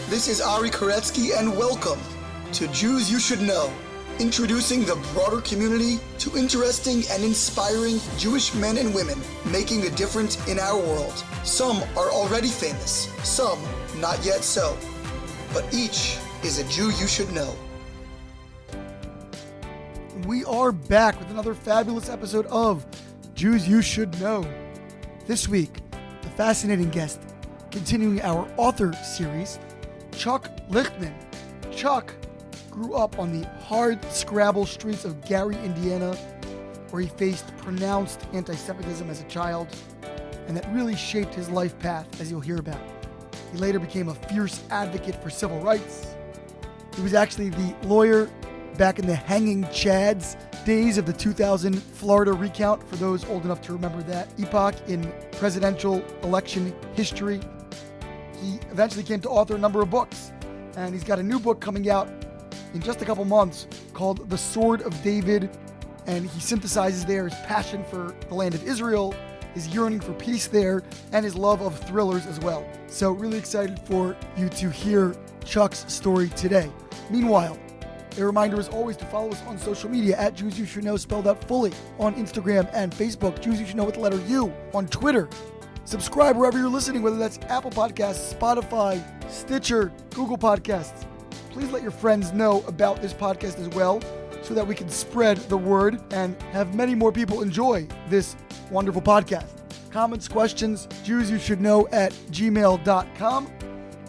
This is Ari Koretsky, and welcome to Jews You Should Know, introducing the broader community to interesting and inspiring Jewish men and women making a difference in our world. Some are already famous, some not yet so, but each is a Jew you should know. We are back with another fabulous episode of Jews You Should Know. This week, the fascinating guest, continuing our author series, Chuck Lichtman. Chuck grew up on the hard-scrabble streets of Gary, Indiana, where he faced pronounced anti-Semitism as a child, and that really shaped his life path, as you'll hear about. He later became a fierce advocate for civil rights. He was actually the lawyer back in the hanging chads days of the 2000 Florida recount, for those old enough to remember that epoch in presidential election history. He eventually came to author a number of books, and he's got a new book coming out in just a couple months called The Sword of David, and he synthesizes there his passion for the land of Israel, his yearning for peace there, and his love of thrillers as well. So really excited for you to hear Chuck's story today. Meanwhile, a reminder as always to follow us on social media at Jews You Should Know, spelled out fully, on Instagram and Facebook, Jews You Should Know with the letter U, on Twitter. Subscribe wherever you're listening, whether that's Apple Podcasts, Spotify, Stitcher, Google Podcasts. Please let your friends know about this podcast as well, so that we can spread the word and have many more people enjoy this wonderful podcast. Comments, questions, Jews You Should Know at gmail.com.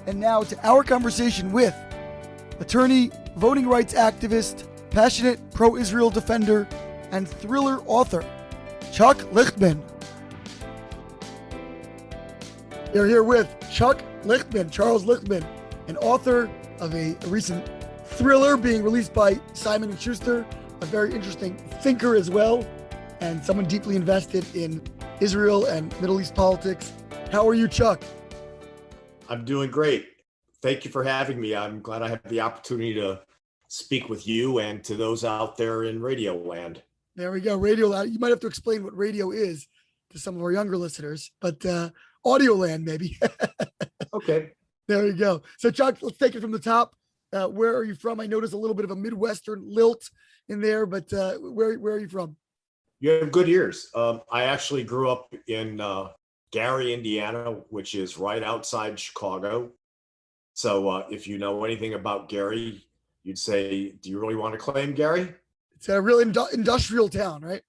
And now to our conversation with attorney, voting rights activist, passionate pro-Israel defender, and thriller author, Chuck Lichtman. They're here with Chuck Lichtman, Charles Lichtman, an author of a recent thriller being released by Simon & Schuster, a very interesting thinker as well, and someone deeply invested in Israel and Middle East politics. How are you, Chuck? I'm doing great. Thank you for having me. I'm glad I have the opportunity to speak with you and to those out there in radio land. There we go, radio land. You might have to explain what radio is to some of our younger listeners, but audio land maybe. Okay. There you go. So Chuck, let's take it from the top. Where are you from? I noticed a little bit of a Midwestern lilt in there, but where are you from? You have good ears. I actually grew up in Gary, Indiana, which is right outside Chicago. So if you know anything about Gary, you'd say, do you really want to claim Gary? It's a real industrial town, right?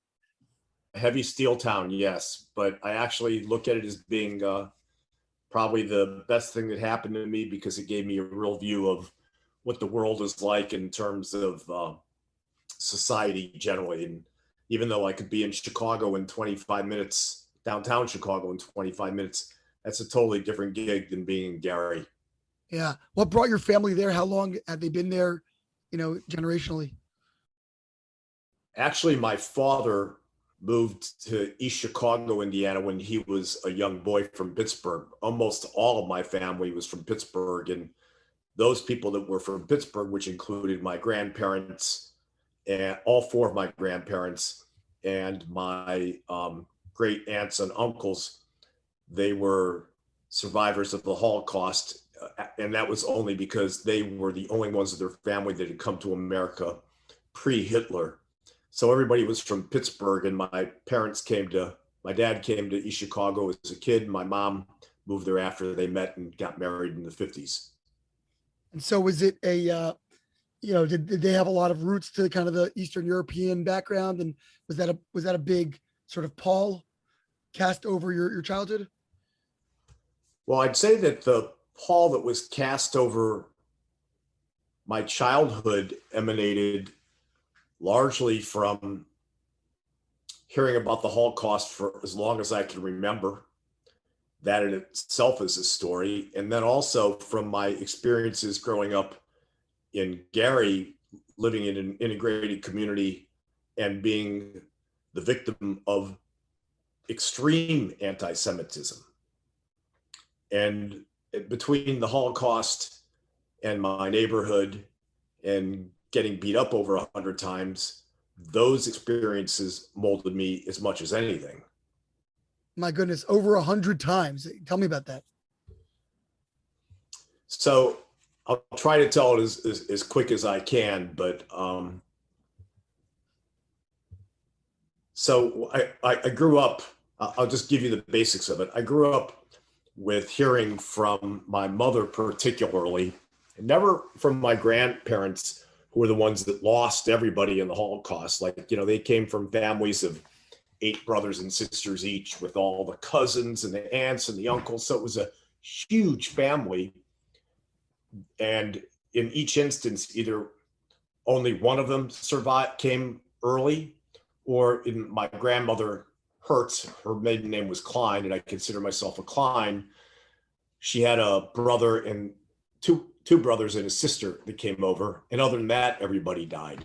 A heavy steel town, yes. But I actually look at it as being probably the best thing that happened to me, because it gave me a real view of what the world is like in terms of society generally. And even though I could be in Chicago in 25 minutes, downtown Chicago in 25 minutes, that's a totally different gig than being in Gary. Yeah. What brought your family there? How long had they been there, generationally? Actually, my father moved to East Chicago, Indiana, when he was a young boy from Pittsburgh. Almost all of my family was from Pittsburgh, and those people that were from Pittsburgh, which included my grandparents and all four of my grandparents and my great aunts and uncles, they were survivors of the Holocaust. And that was only because they were the only ones of their family that had come to America pre-Hitler. So everybody was from Pittsburgh, and my dad came to East Chicago as a kid. My mom moved there after they met and got married in the 50s. And so was it did they have a lot of roots to kind of the Eastern European background? And was that a big sort of pall cast over your childhood? Well, I'd say that the pall that was cast over my childhood emanated largely from hearing about the Holocaust for as long as I can remember. That in itself is a story. And then also from my experiences growing up in Gary, living in an integrated community and being the victim of extreme anti-Semitism. And between the Holocaust and my neighborhood and getting beat up over 100 times, those experiences molded me as much as anything. My goodness, over 100 times. Tell me about that. So I'll try to tell it as quick as I can, but so I grew up, I'll just give you the basics of it. I grew up with hearing from my mother particularly, and never from my grandparents, who were the ones that lost everybody in the Holocaust. Like, they came from families of 8 brothers and sisters each, with all the cousins and the aunts and the uncles. So it was a huge family. And in each instance, either only one of them came early, or in my grandmother Hertz, her maiden name was Klein, and I consider myself a Klein. She had a brother and two brothers and a sister that came over. And other than that, everybody died.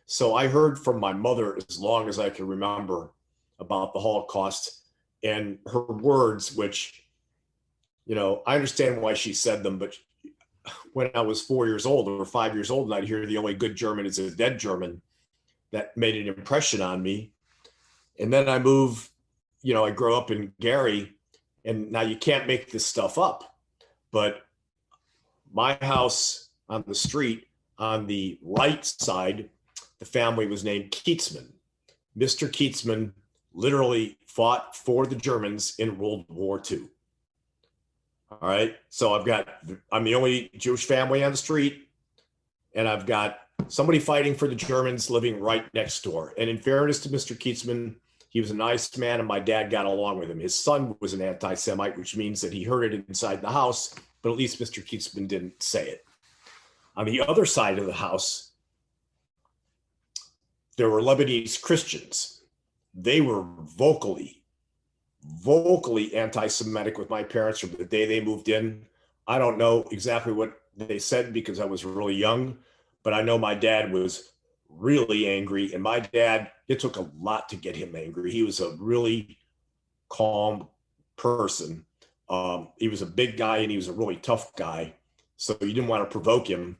So I heard from my mother as long as I can remember about the Holocaust, and her words, which, I understand why she said them, but when I was 4 years old or 5 years old, and I'd hear the only good German is a dead German, that made an impression on me. And then I I grew up in Gary, and now you can't make this stuff up, but my house on the street on the right side, the family was named Keatsman. Mr. Keatsman literally fought for the Germans in World War II. All right. So I'm the only Jewish family on the street, and I've got somebody fighting for the Germans living right next door. And in fairness to Mr. Keatsman, he was a nice man, and my dad got along with him. His son was an anti-Semite, which means that he heard it inside the house, but at least Mr. Keatsman didn't say it. On the other side of the house, there were Lebanese Christians. They were vocally anti-Semitic with my parents from the day they moved in. I don't know exactly what they said because I was really young, but I know my dad was really angry. And my dad, it took a lot to get him angry. He was a really calm person. He was a big guy, and he was a really tough guy. So you didn't want to provoke him.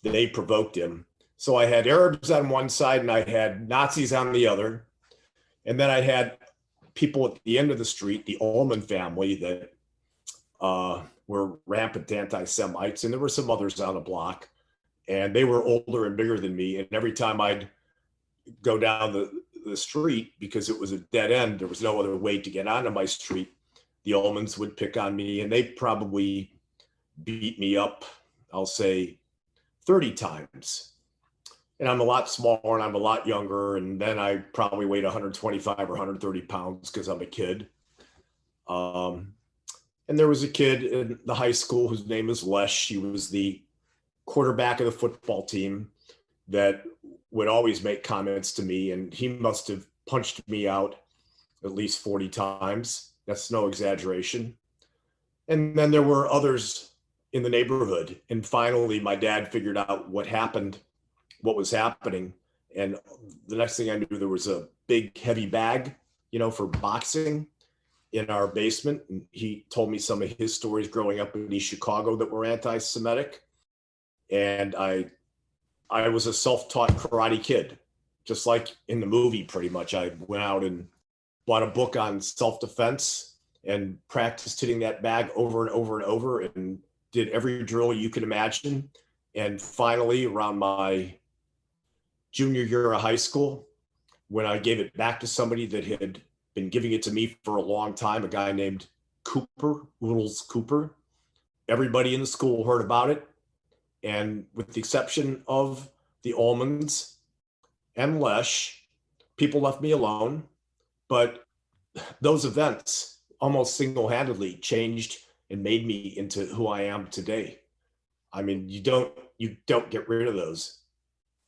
They provoked him. So I had Arabs on one side, and I had Nazis on the other. And then I had people at the end of the street, the Ullman family, that were rampant anti-Semites. And there were some others on the block, and they were older and bigger than me. And every time I'd go down the street, because it was a dead end, there was no other way to get onto my street, the Ullmans would pick on me, and they probably beat me up, I'll say 30 times. And I'm a lot smaller, and I'm a lot younger. And then I probably weighed 125 or 130 pounds because I'm a kid. And there was a kid in the high school whose name is Lesh. He was the quarterback of the football team that would always make comments to me. And he must have punched me out at least 40 times. That's no exaggeration. And then there were others in the neighborhood. And finally, my dad figured out what was happening. And the next thing I knew, there was a big heavy bag, for boxing in our basement. And he told me some of his stories growing up in East Chicago that were anti-Semitic. And I was a self-taught karate kid, just like in the movie, pretty much. I went out and bought a book on self-defense and practiced hitting that bag over and over and over, and did every drill you could imagine. And finally, around my junior year of high school, when I gave it back to somebody that had been giving it to me for a long time, a guy named Oodles Cooper, everybody in the school heard about it. And with the exception of the Ullmans and Lesh, people left me alone. But those events almost single-handedly changed and made me into who I am today. I mean, you don't get rid of those.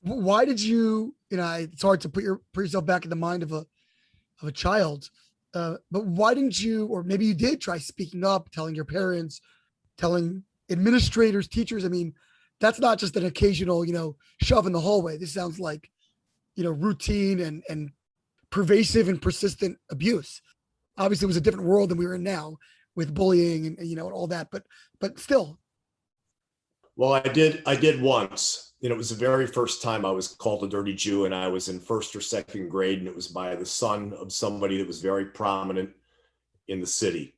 Why did you, it's hard to put yourself back in the mind of a child, but why didn't you, or maybe you did try speaking up, telling your parents, telling administrators, teachers? I mean, that's not just an occasional, shove in the hallway. This sounds like, routine and pervasive and persistent abuse. Obviously, it was a different world than we were in now with bullying and all that, but still. Well, I did once. It was the very first time I was called a dirty Jew, and I was in first or second grade, and it was by the son of somebody that was very prominent in the city.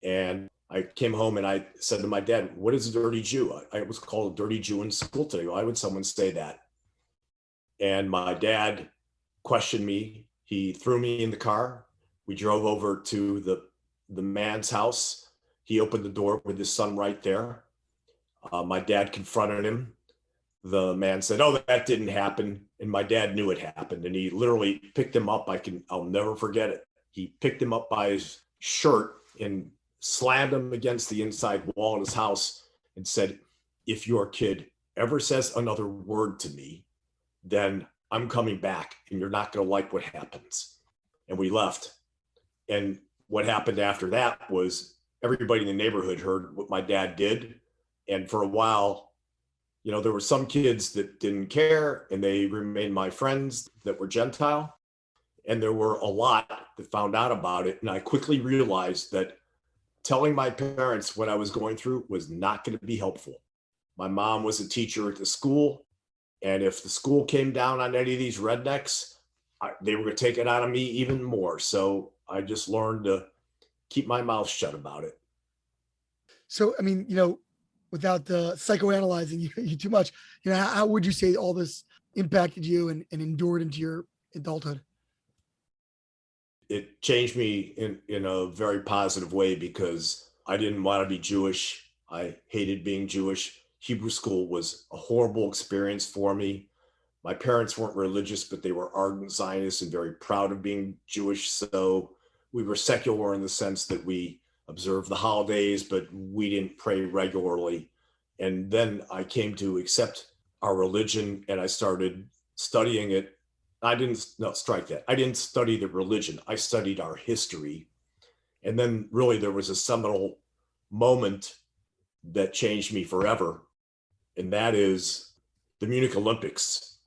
And I came home and I said to my dad, "What is a dirty Jew?" I was called a dirty Jew in school today. Why would someone say that? And my dad questioned me. He threw me in the car. We drove over to the man's house. He opened the door with his son right there. My dad confronted him. The man said, "Oh, that didn't happen." And my dad knew it happened. And he literally picked him up. I'll never forget it. He picked him up by his shirt and slammed him against the inside wall of his house and said, "If your kid ever says another word to me, then I'm coming back and you're not going to like what happens." And we left. And what happened after that was everybody in the neighborhood heard what my dad did. And for a while, there were some kids that didn't care and they remained my friends that were Gentile. And there were a lot that found out about it. And I quickly realized that telling my parents what I was going through was not going to be helpful. My mom was a teacher at the school. And if the school came down on any of these rednecks, they were going to take it out of me even more. So I just learned to keep my mouth shut about it. So, I mean, without psychoanalyzing you too much, how would you say all this impacted you and endured into your adulthood? It changed me in a very positive way because I didn't want to be Jewish. I hated being Jewish. Hebrew school was a horrible experience for me. My parents weren't religious, but they were ardent Zionists and very proud of being Jewish. So we were secular in the sense that we observed the holidays, but we didn't pray regularly. And then I came to accept our religion and I started studying it. I didn't study the religion. I studied our history. And then really there was a seminal moment that changed me forever. And that is the Munich Olympics.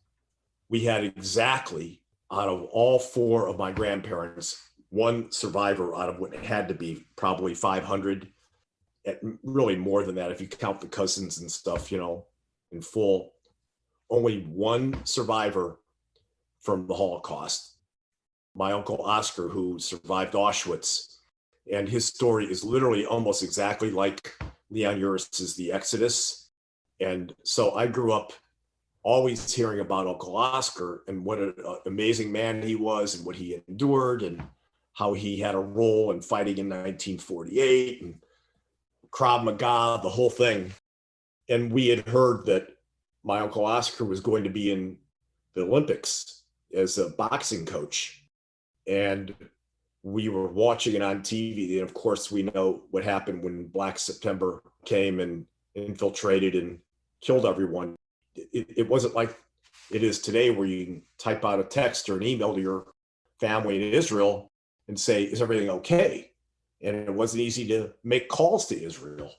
We had exactly, out of all four of my grandparents, one survivor out of what had to be probably 500, really more than that if you count the cousins and stuff, in full. Only one survivor from the Holocaust, my uncle Oscar, who survived Auschwitz. And his story is literally almost exactly like Leon Uris's The Exodus. And so I grew up always hearing about Uncle Oscar and what an amazing man he was and what he endured and how he had a role in fighting in 1948 and Krav Maga, the whole thing. And we had heard that my Uncle Oscar was going to be in the Olympics as a boxing coach. And we were watching it on TV. And of course, we know what happened when Black September came and infiltrated and killed everyone. It wasn't like it is today where you can type out a text or an email to your family in Israel and say, "Is everything okay?" And it wasn't easy to make calls to Israel.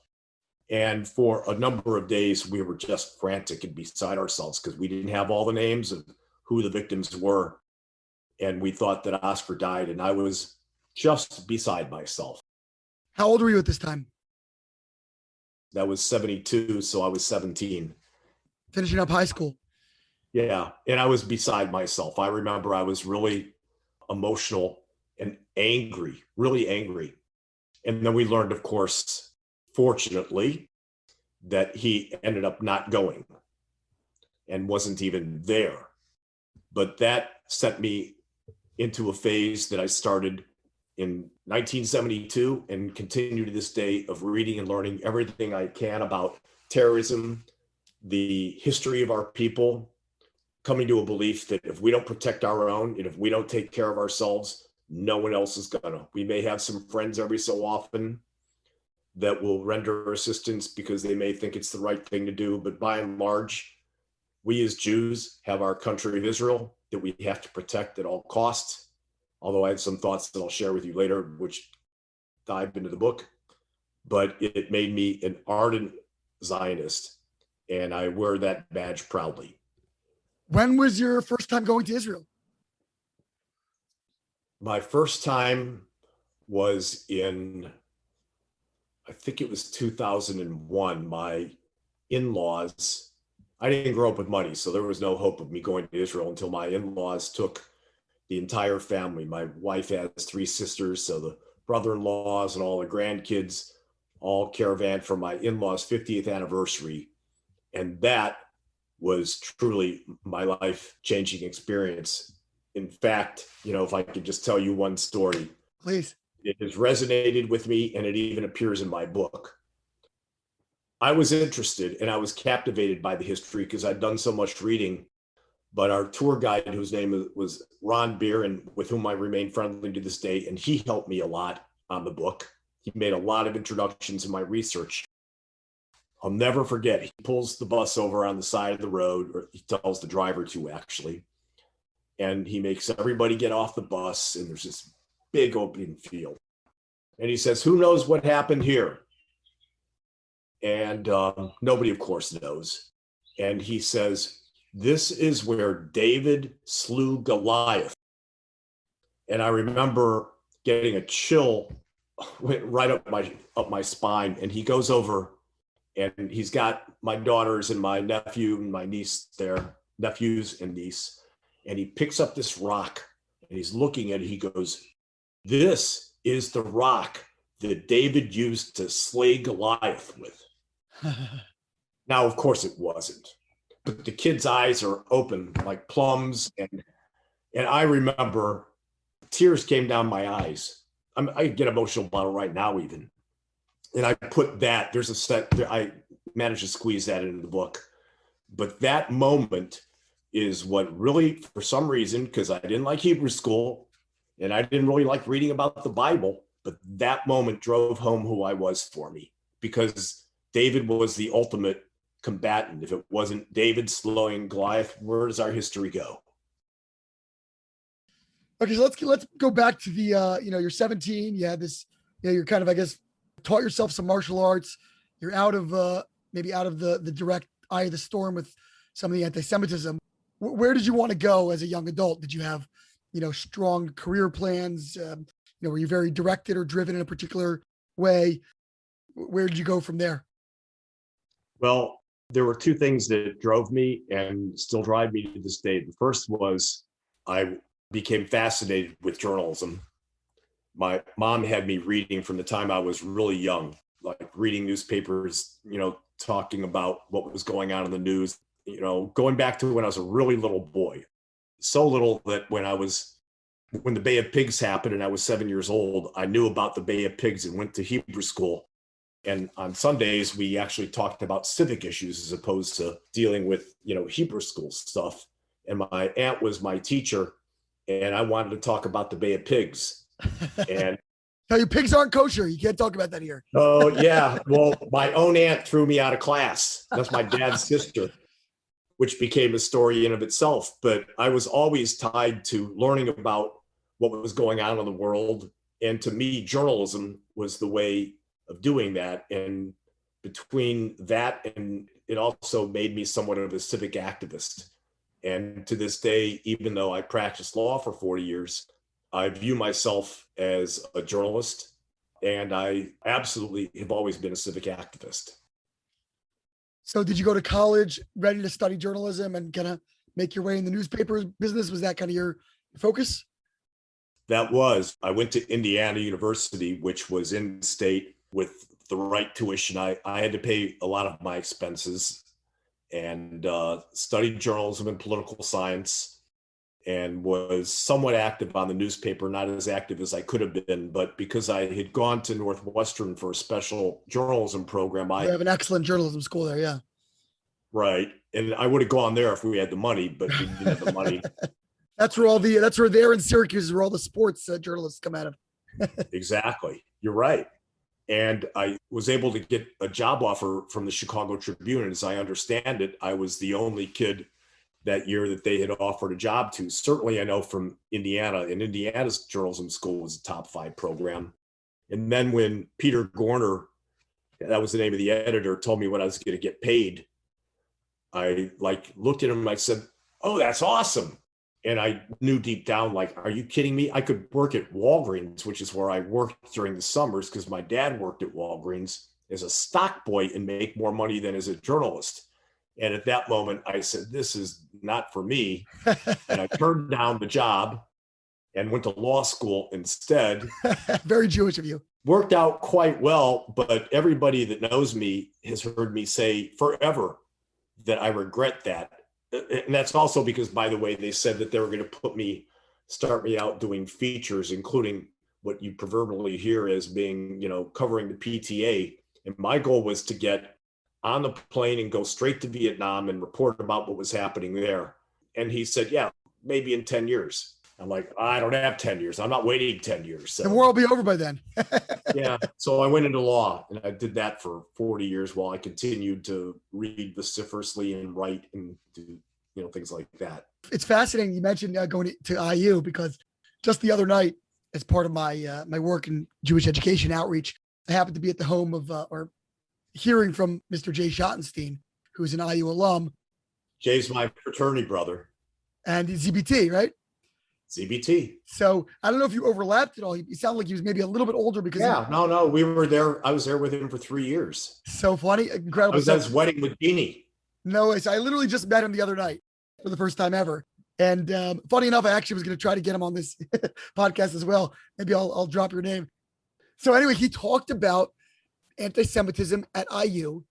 And for a number of days, we were just frantic and beside ourselves because we didn't have all the names of who the victims were. And we thought that Oscar died, and I was just beside myself. How old were you at this time? That was 72, so I was 17. Finishing up high school. Yeah, and I was beside myself. I remember I was really emotional and angry, really angry. And then we learned, of course, fortunately, that he ended up not going and wasn't even there. But that sent me into a phase that I started in 1972 and continue to this day of reading and learning everything I can about terrorism, the history of our people, coming to a belief that if we don't protect our own and if we don't take care of ourselves, no one else is gonna. We may have some friends every so often that will render assistance because they may think it's the right thing to do, but by and large, we as Jews have our country of Israel that we have to protect at all costs. Although I have some thoughts that I'll share with you later, which dive into the book, but it made me an ardent Zionist, and I wear that badge proudly. When was your first time going to Israel? My first time was in, I think it was 2001. My in-laws, I didn't grow up with money, so there was no hope of me going to Israel until my in-laws took the entire family. My wife has 3 sisters, so the brother-in-laws and all the grandkids all caravan for my in-laws' 50th anniversary. And that was truly my life-changing experience. In fact, if I could just tell you one story. Please. It has resonated with me, and it even appears in my book. I was interested and I was captivated by the history because I'd done so much reading. But our tour guide, whose name was Ron Beer, and with whom I remain friendly to this day, and he helped me a lot on the book. He made a lot of introductions in my research. I'll never forget, he pulls the bus over on the side of the road, or he tells the driver to actually, and he makes everybody get off the bus, and there's this big open field. And he says, "Who knows what happened here?" And nobody, of course, knows. And he says, "This is where David slew Goliath." And I remember getting a chill went right up my spine. And he goes over, and he's got my daughters and my nephew and my niece there, nephews and niece. And he picks up this rock and he's looking at it. He goes, "This is the rock that David used to slay Goliath with." Now, of course it wasn't, but the kid's eyes are open like plums. And I remember tears came down my eyes. I get emotional about it right now even. And I put that, there's a set, I managed to squeeze that into the book. But that moment is what really, for some reason, because I didn't like Hebrew school and I didn't really like reading about the Bible, but that moment drove home who I was for me, because David was the ultimate combatant. If it wasn't David slowing Goliath, where does our history go? Okay, so let's go back to the you're 17. You had this, you're kind of, I guess, taught yourself some martial arts. You're out of maybe out of the direct eye of the storm with some of the anti-Semitism. Where did you want to go as a young adult? Did you have strong career plans? Were you very directed or driven in a particular way? Where did you go from there? Well, there were two things that drove me and still drive me to this day. The first was I became fascinated with journalism. My mom had me reading from the time I was really young, like reading newspapers, talking about what was going on in the news, going back to when I was a really little boy. So little that when the Bay of Pigs happened and I was 7 years old, I knew about the Bay of Pigs and went to Hebrew school. And on Sundays, we actually talked about civic issues as opposed to dealing with, Hebrew school stuff. And my aunt was my teacher, and I wanted to talk about the Bay of Pigs. And tell you, pigs aren't kosher. You can't talk about that here. Oh, yeah. Well, my own aunt threw me out of class. That's my dad's sister, which became a story in of itself. But I was always tied to learning about what was going on in the world. And to me, journalism was the way of doing that. And between that, and it also made me somewhat of a civic activist. And to this day, even though I practiced law for 40 years, I view myself as a journalist, and I absolutely have always been a civic activist. So did you go to college ready to study journalism and kind of make your way in the newspaper business? Was that kind of your focus? I went to Indiana University, which was in state with the right tuition. I had to pay a lot of my expenses, and studied journalism and political science, and was somewhat active on the newspaper, not as active as I could have been, but because I had gone to Northwestern for a special journalism program. I have an excellent journalism school there, yeah. Right. And I would have gone there if we had the money, but we didn't have the money. That's where there in Syracuse is where all the sports journalists come out of. Exactly. You're right. And I was able to get a job offer from the Chicago Tribune. And as I understand it, I was the only kid that year that they had offered a job to. Certainly I know from Indiana, and Indiana's journalism school was a top 5 program. And then when Peter Gorner, that was the name of the editor, told me what I was going to get paid, I looked at him and I said, "Oh, that's awesome." And I knew deep down, are you kidding me? I could work at Walgreens, which is where I worked during the summers because my dad worked at Walgreens as a stock boy, and make more money than as a journalist. And at that moment, I said, this is not for me. And I turned down the job and went to law school instead. Very Jewish of you. Worked out quite well, but everybody that knows me has heard me say forever that I regret that. And that's also because, by the way, they said that they were going to start me out doing features, including what you proverbially hear as being, covering the PTA. And my goal was to get on the plane and go straight to Vietnam and report about what was happening there. And he said, yeah, maybe in 10 years. I'm like, I don't have 10 years. I'm not waiting 10 years. So. The war will be over by then. Yeah. So I went into law, and I did that for 40 years while I continued to read vociferously and write and do, things like that. It's fascinating. You mentioned going to IU, because just the other night, as part of my my work in Jewish education outreach, I happened to be at the home of or hearing from Mr. Jay Schottenstein, who's an IU alum. Jay's my fraternity brother. And he's ZBT, right? ZBT. So I don't know if you overlapped at all. He sounded like he was maybe a little bit older because no, we were there. I was there with him for 3 years. So funny, incredible. I was at his wedding with Jeannie. No, so I literally just met him the other night for the first time ever. And funny enough, I actually was going to try to get him on this podcast as well. Maybe I'll drop your name. So anyway, he talked about anti-Semitism at IU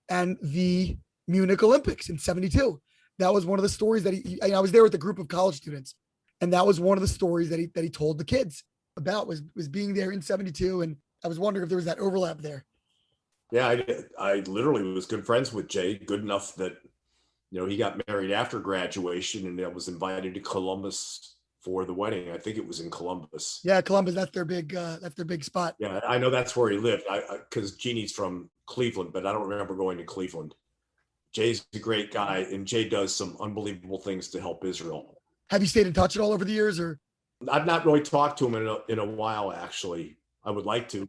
and the Munich Olympics in '72. That was one of the stories that I was there with a group of college students. And that was one of the stories that he told the kids about was being there in '72. And I was wondering if there was that overlap there. Yeah, I literally was good friends with Jay, good enough that, he got married after graduation, and I was invited to Columbus for the wedding. I think it was in Columbus. Yeah, Columbus, that's their big spot. Yeah, I know that's where he lived. Because Jeannie's from Cleveland, but I don't remember going to Cleveland. Jay's a great guy, and Jay does some unbelievable things to help Israel. Have you stayed in touch at all over the years, or? I've not really talked to him in a while, actually. I would like to,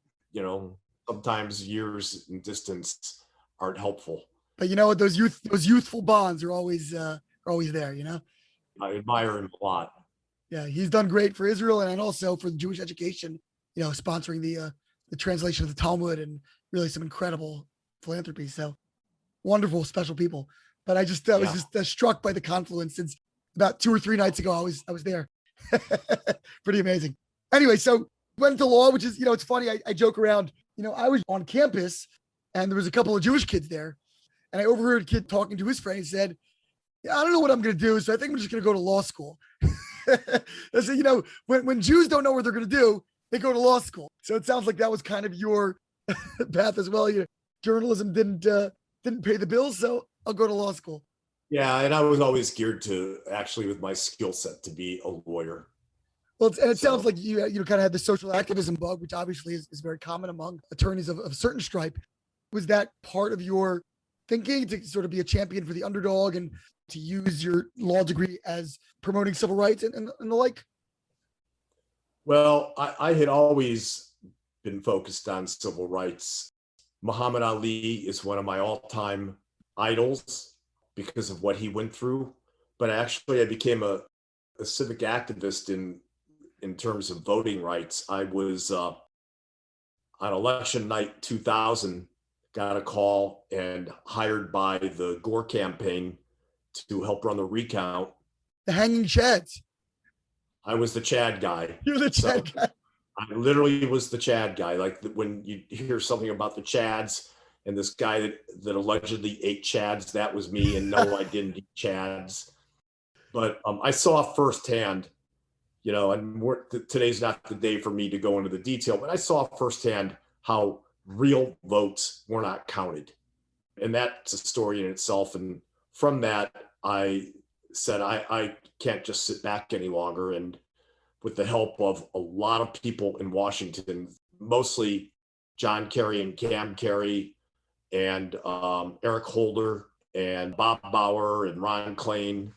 sometimes years and distance aren't helpful. But those youthful bonds are always there, I admire him a lot. Yeah, he's done great for Israel and also for the Jewish education, sponsoring the translation of the Talmud and really some incredible philanthropy. So wonderful, special people. But I was just struck by the confluence since about 2 or 3 nights ago. I was there. Pretty amazing. Anyway, so went to law, which is, it's funny. I joke around, I was on campus and there was a couple of Jewish kids there. And I overheard a kid talking to his friend. He said, yeah, I don't know what I'm going to do. So I think I'm just going to go to law school. I said, when Jews don't know what they're going to do, they go to law school. So it sounds like that was kind of your path as well. Journalism didn't pay the bills. So I'll go to law school. Yeah. And I was always geared to actually with my skill set to be a lawyer. Well, it sounds like you kind of had the social activism bug, which obviously is very common among attorneys of certain stripe. Was that part of your thinking to sort of be a champion for the underdog and to use your law degree as promoting civil rights and the like? Well, I had always been focused on civil rights. Muhammad Ali is one of my all-time idols because of what he went through. But actually, I became a civic activist in terms of voting rights. I was on election night 2000, got a call and hired by the Gore campaign to help run the recount. The hanging chads. I was the Chad guy. You're the Chad guy. I literally was the Chad guy. Like when you hear something about the Chads and this guy that allegedly ate Chads, that was me. And no, I didn't eat Chads. But I saw firsthand, and today's not the day for me to go into the detail, but I saw firsthand how real votes were not counted. And that's a story in itself. And from that, I said, I can't just sit back any longer. And with the help of a lot of people in Washington, mostly John Kerry and Cam Kerry and Eric Holder and Bob Bauer and Ron Klain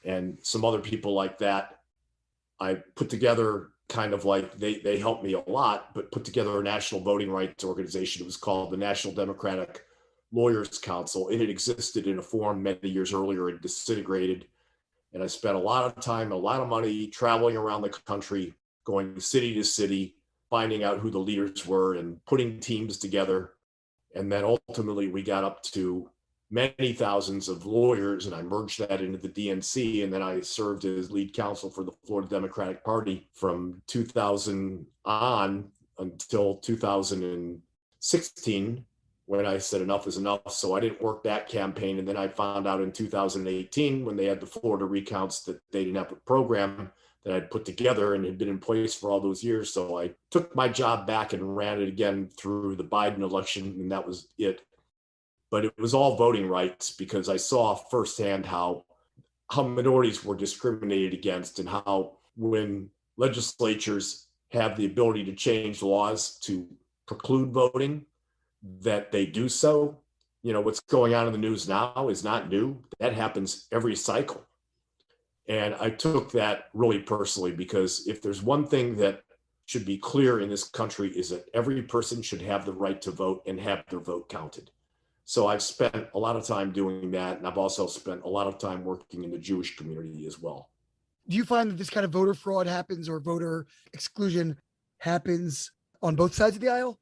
and some other people like that, I put together kind of like they helped me a lot, but put together a national voting rights organization. It was called the National Democratic Lawyers Council. It had existed in a form many years earlier and disintegrated. And I spent a lot of time, a lot of money traveling around the country, going city to city, finding out who the leaders were and putting teams together. And then ultimately we got up to many thousands of lawyers, and I merged that into the DNC. And then I served as lead counsel for the Florida Democratic Party from 2000 on until 2016 when I said enough is enough. So I didn't work that campaign. And then I found out in 2018 when they had the Florida recounts that they didn't have a program that I'd put together and had been in place for all those years. So I took my job back and ran it again through the Biden election, and that was it. But it was all voting rights because I saw firsthand how minorities were discriminated against and how when legislatures have the ability to change laws to preclude voting, that they do so. What's going on in the news now is not new. That happens every cycle. And I took that really personally because if there's one thing that should be clear in this country is that every person should have the right to vote and have their vote counted. So I've spent a lot of time doing that. And I've also spent a lot of time working in the Jewish community as well. Do you find that this kind of voter fraud happens or voter exclusion happens on both sides of the aisle?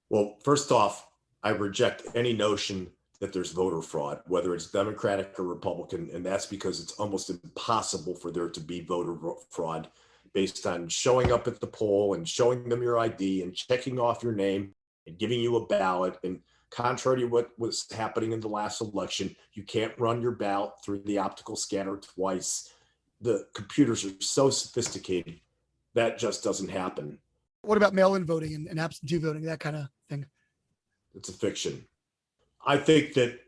Well, first off, I reject any notion that there's voter fraud, whether it's Democratic or Republican, and that's because it's almost impossible for there to be voter fraud based on showing up at the poll and showing them your ID and checking off your name and giving you a ballot. And contrary to what was happening in the last election, you can't run your ballot through the optical scanner twice. The computers are so sophisticated that just doesn't happen. What about mail-in voting and absentee voting, that kind of thing? It's a fiction. I think that,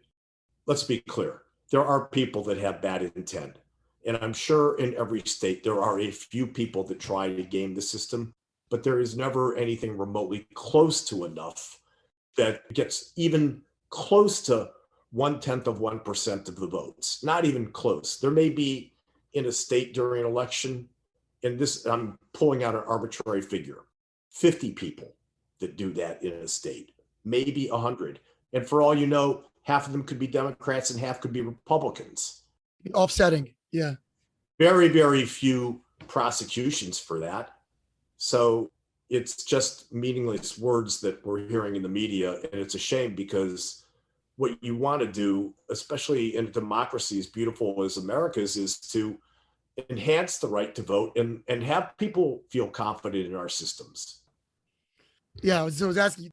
let's be clear, there are people that have bad intent. And I'm sure in every state, there are a few people that try to game the system, but there is never anything remotely close to enough that gets even close to 0.1% of the votes, not even close. There may be in a state during an election, and this, I'm pulling out an arbitrary figure, 50 people that do that in a state, maybe 100. And for all you know, half of them could be Democrats and half could be Republicans. Offsetting, yeah. Very, very few prosecutions for that. So it's just meaningless words that we're hearing in the media. And it's a shame because what you want to do, especially in a democracy as beautiful as America's, is to enhance the right to vote and have people feel confident in our systems. Yeah, I was asking,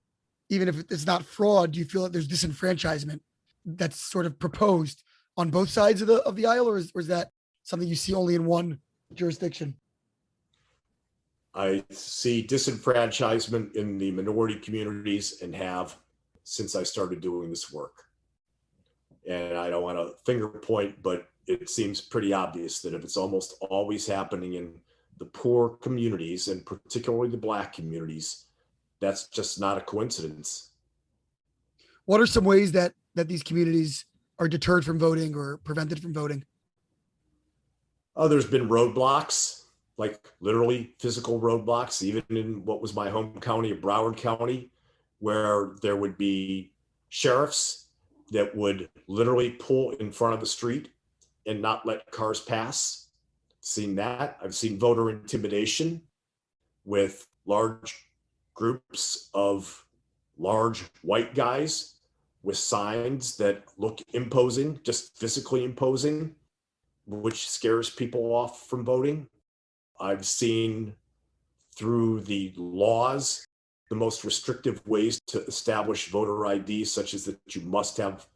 even if it's not fraud, do you feel that there's disenfranchisement that's sort of proposed on both sides of the aisle, or is that something you see only in one jurisdiction? I see disenfranchisement in the minority communities and have since I started doing this work. And I don't want to finger point, but it seems pretty obvious that if it's almost always happening in the poor communities and particularly the Black communities, that's just not a coincidence. What are some ways that these communities are deterred from voting or prevented from voting? Oh, there's been roadblocks, like literally physical roadblocks, even in what was my home county of Broward County, where there would be sheriffs that would literally pull in front of the street and not let cars pass. Seen that. I've seen voter intimidation with large groups of large white guys with signs that look imposing, just physically imposing, which scares people off from voting. I've seen through the laws the most restrictive ways to establish voter ID, such as that you must have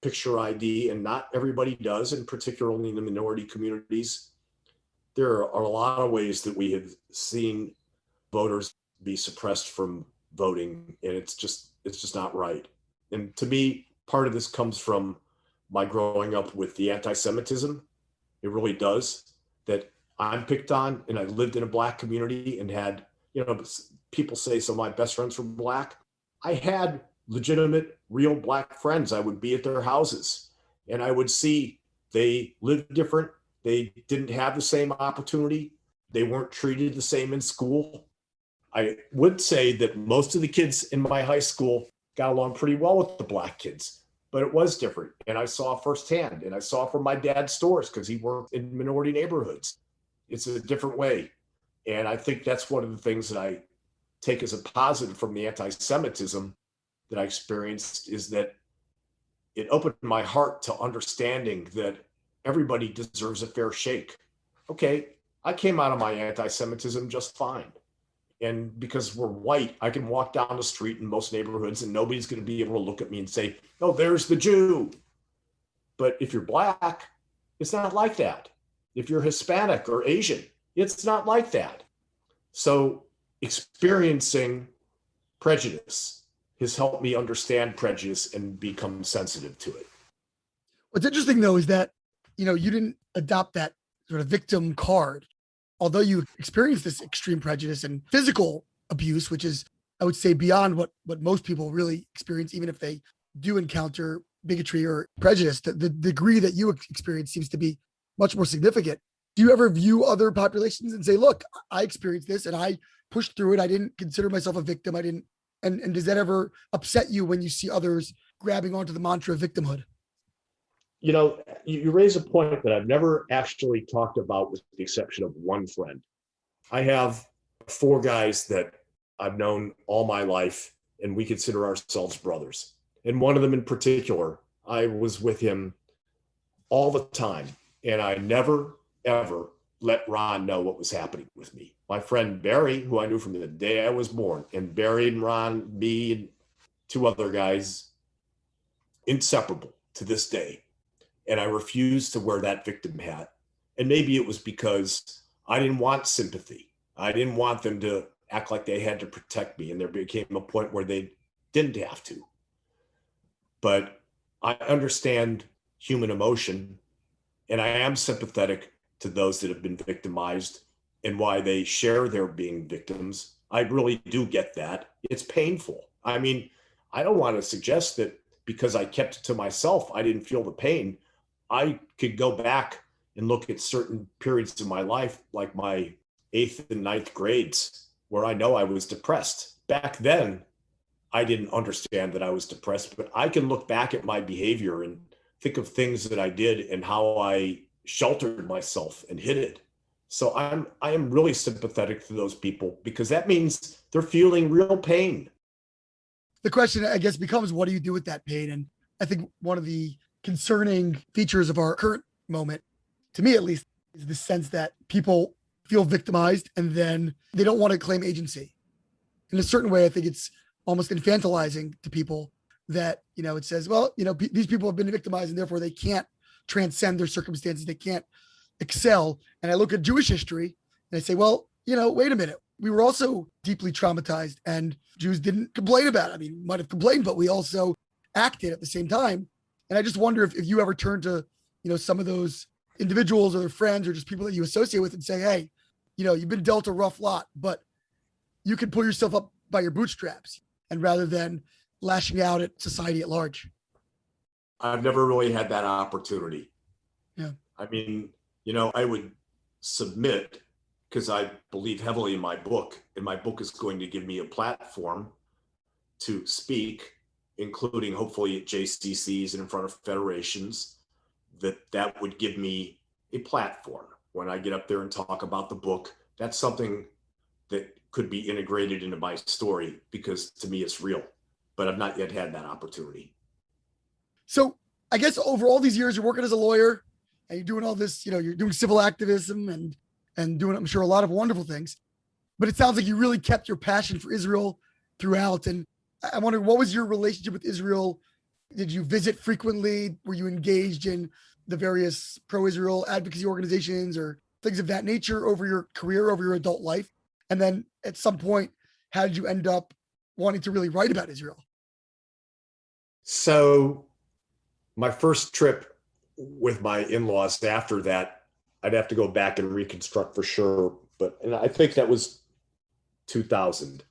picture ID, and not everybody does, and particularly in the minority communities. There are a lot of ways that we have seen voters be suppressed from voting, and it's just not right. And to me, part of this comes from my growing up with the anti-Semitism. It really does. That I'm picked on, and I lived in a Black community and had, people say some of my best friends were Black. I had legitimate, real Black friends. I would be at their houses and I would see they lived different. They didn't have the same opportunity. They weren't treated the same in school. I would say that most of the kids in my high school got along pretty well with the Black kids, but it was different. And I saw firsthand, and I saw from my dad's stores because he worked in minority neighborhoods. It's a different way. And I think that's one of the things that I take as a positive from the anti-Semitism that I experienced, is that it opened my heart to understanding that everybody deserves a fair shake. Okay, I came out of my anti-Semitism just fine. And because we're white, I can walk down the street in most neighborhoods and nobody's going to be able to look at me and say, "Oh, there's the Jew." But if you're black, it's not like that. If you're Hispanic or Asian, it's not like that. So experiencing prejudice has helped me understand prejudice and become sensitive to it. What's interesting though is that, you didn't adopt that sort of victim card, although you experienced this extreme prejudice and physical abuse, which is, I would say, beyond what most people really experience, even if they do encounter bigotry or prejudice. The degree that you experience seems to be much more significant. Do you ever view other populations and say, look, I experienced this and I pushed through it. I didn't consider myself a victim. I didn't. And does that ever upset you when you see others grabbing onto the mantra of victimhood? You raise a point that I've never actually talked about, with the exception of one friend. I have 4 guys that I've known all my life, and we consider ourselves brothers. And one of them in particular, I was with him all the time, and I never, ever let Ron know what was happening with me. My friend Barry, who I knew from the day I was born, and Barry and Ron, me and 2 other guys, inseparable to this day. And I refused to wear that victim hat. And maybe it was because I didn't want sympathy. I didn't want them to act like they had to protect me. And there became a point where they didn't have to. But I understand human emotion, and I am sympathetic to those that have been victimized and why they share their being victims. I really do get that. It's painful. I mean, I don't want to suggest that because I kept it to myself, I didn't feel the pain. I could go back and look at certain periods of my life, like my 8th and 9th grades, where I know I was depressed. Back then, I didn't understand that I was depressed, but I can look back at my behavior and think of things that I did and how I sheltered myself and hid it. So I am really sympathetic to those people, because that means they're feeling real pain. The question, I guess, becomes, what do you do with that pain? And I think one of the concerning features of our current moment, to me at least, is the sense that people feel victimized and then they don't want to claim agency. In a certain way, I think it's almost infantilizing to people that, it says, well, these people have been victimized and therefore they can't transcend their circumstances. They can't excel. And I look at Jewish history and I say, well, wait a minute. We were also deeply traumatized, and Jews didn't complain about it. I mean, might have complained, but we also acted at the same time. And I just wonder if you ever turn to, some of those individuals or their friends or just people that you associate with and say, hey, you've been dealt a rough lot, but you can pull yourself up by your bootstraps, and rather than lashing out at society at large. I've never really had that opportunity. Yeah. I mean, I would submit, because I believe heavily in my book, and my book is going to give me a platform to speak, including hopefully at JCCs and in front of federations, that would give me a platform when I get up there and talk about the book. That's something that could be integrated into my story, because to me it's real, but I've not yet had that opportunity. So I guess over all these years, you're working as a lawyer and you're doing all this, you're doing civil activism and doing, I'm sure, a lot of wonderful things, but it sounds like you really kept your passion for Israel throughout. And I wonder, what was your relationship with Israel? Did you visit frequently? Were you engaged in the various pro-Israel advocacy organizations or things of that nature over your career, over your adult life? And then at some point, how did you end up wanting to really write about Israel? So my first trip with my in-laws after that, I'd have to go back and reconstruct for sure. And I think that was 2000.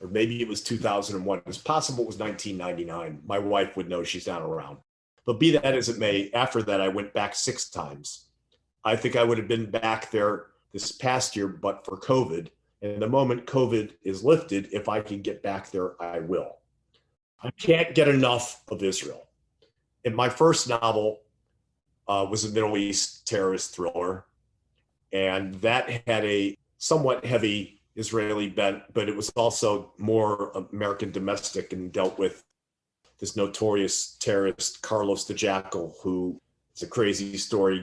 Or maybe it was 2001. It's possible it was 1999. My wife would know, she's not around. But be that as it may, after that, I went back 6 times. I think I would have been back there this past year, but for COVID. And the moment COVID is lifted, if I can get back there, I will. I can't get enough of Israel. And my first novel was a Middle East terrorist thriller. And that had a somewhat heavy Israeli bent, but it was also more American domestic and dealt with this notorious terrorist, Carlos the Jackal, who, it's a crazy story,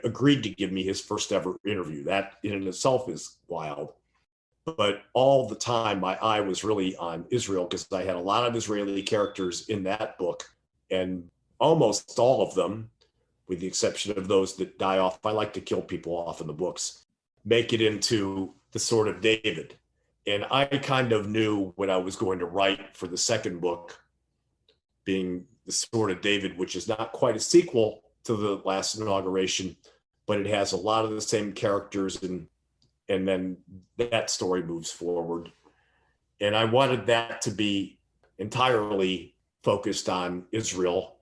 agreed to give me his first ever interview. That in itself is wild. But all the time, my eye was really on Israel because I had a lot of Israeli characters in that book, and almost all of them, with the exception of those that die off, I like to kill people off in the books, make it into the Sword of David. And I kind of knew what I was going to write for the second book, being the Sword of David, which is not quite a sequel to the last inauguration, but it has a lot of the same characters, and then that story moves forward. And I wanted that to be entirely focused on Israel,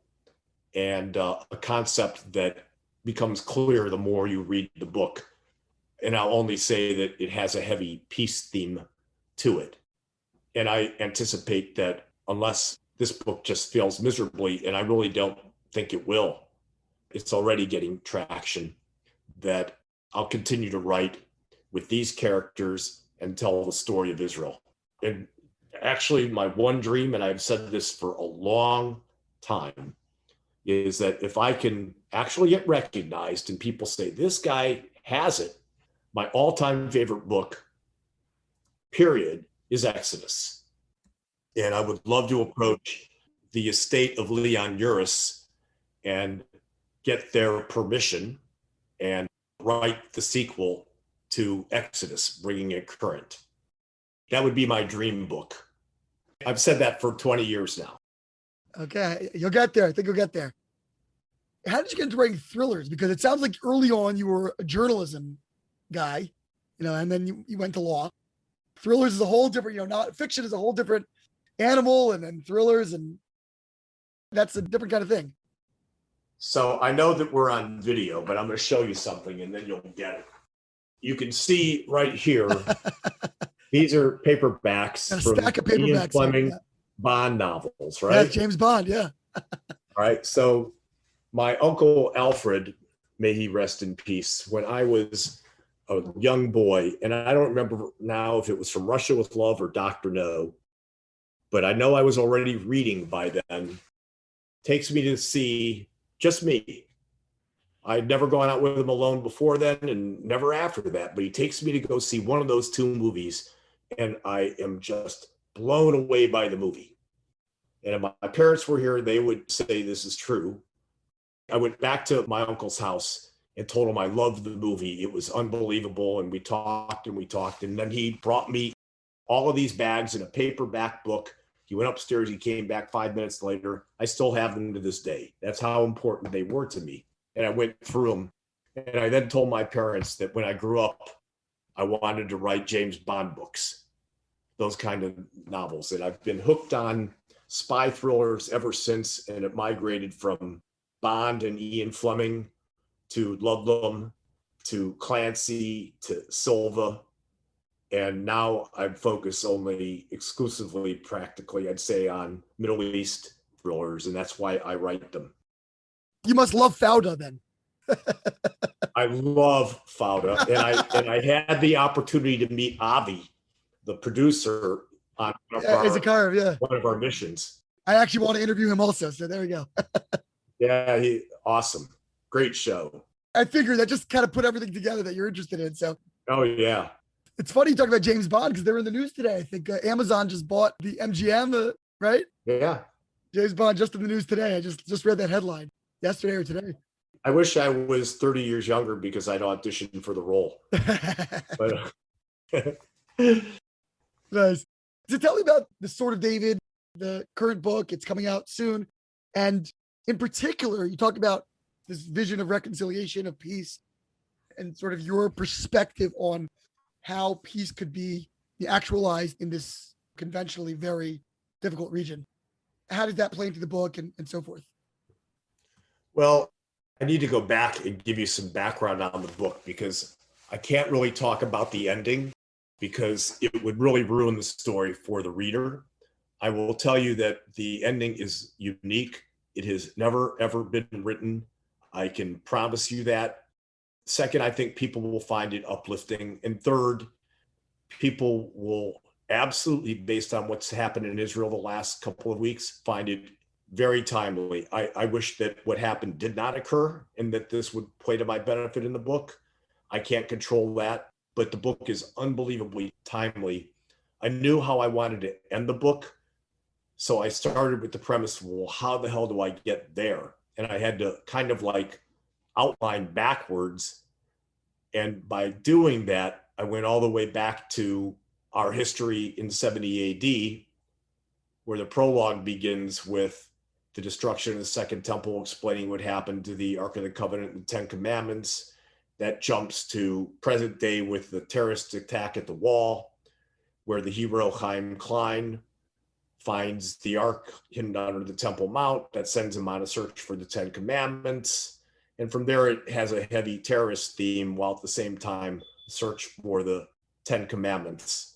and a concept that becomes clear the more you read the book. And I'll only say that it has a heavy peace theme to it. And I anticipate that unless this book just fails miserably, and I really don't think it will, it's already getting traction, that I'll continue to write with these characters and tell the story of Israel. And actually, my one dream, and I've said this for a long time, is that if I can actually get recognized and people say, this guy has it, my all-time favorite book, period, is Exodus. And I would love to approach the estate of Leon Uris and get their permission and write the sequel to Exodus, bringing it current. That would be my dream book. I've said that for 20 years now. Okay, you'll get there. I think you'll get there. How did you get into writing thrillers? Because it sounds like early on you were a journalism guy, and then you went to law. Thrillers is a whole different, not fiction is a whole different animal, and then thrillers, and that's a different kind of thing. So I know that we're on video, but I'm going to show you something and then you'll get it. You can see right here, these are paperbacks from Ian Fleming Bond novels, right? Yeah, James Bond, yeah. All right. So my uncle Alfred, may he rest in peace, when I was a young boy, and I don't remember now if it was From Russia with Love or Dr. No, but I know I was already reading by then, takes me to see just me. I'd never gone out with him alone before then and never after that, but he takes me to go see one of those two movies, and I am just blown away by the movie. And if my parents were here, they would say this is true. I went back to my uncle's house and told him I loved the movie. It was unbelievable. And we talked. And then he brought me all of these bags in a paperback book. He went upstairs. He came back 5 minutes later. I still have them to this day. That's how important they were to me. And I went through them. And I then told my parents that when I grew up, I wanted to write James Bond books, those kind of novels. And I've been hooked on spy thrillers ever since. And it migrated from Bond and Ian Fleming to Ludlum to Clancy to Silva. And now I focus only exclusively, practically, I'd say, on Middle East thrillers. And that's why I write them. You must love Fauda then. I love Fauda. And I had the opportunity to meet Avi, the producer, on one of our missions. I actually want to interview him also. So there we go. Yeah, awesome. Great show. I figured that just kind of put everything together that you're interested in. So. Oh, yeah. It's funny you talk about James Bond because they were in the news today. I think Amazon just bought the MGM, right? Yeah. James Bond just in the news today. I just read that headline yesterday or today. I wish I was 30 years younger because I'd auditioned for the role. But nice. So tell me about the Sword of David, the current book. It's coming out soon. And in particular, you talk about this vision of reconciliation, of peace, and sort of your perspective on how peace could be actualized in this conventionally very difficult region. How did that play into the book and so forth? Well, I need to go back and give you some background on the book because I can't really talk about the ending because it would really ruin the story for the reader. I will tell you that the ending is unique. It has never, ever been written. I can promise you that. Second, I think people will find it uplifting. And third, people will absolutely, based on what's happened in Israel the last couple of weeks, find it very timely. I wish that what happened did not occur and that this would play to my benefit in the book. I can't control that. but the book is unbelievably timely. I knew how I wanted to end the book, so I started with the premise, well, how the hell do I get there? And I had to kind of like outline backwards. And by doing that, I went all the way back to our history in 70 AD, where the prologue begins with the destruction of the Second Temple, explaining what happened to the Ark of the Covenant and the Ten Commandments. That jumps to present day with the terrorist attack at the wall, where the hero Chaim Klein finds the Ark hidden under the Temple Mount. That sends him on a search for the Ten Commandments. And from there, it has a heavy terrorist theme, while at the same time, search for the Ten Commandments.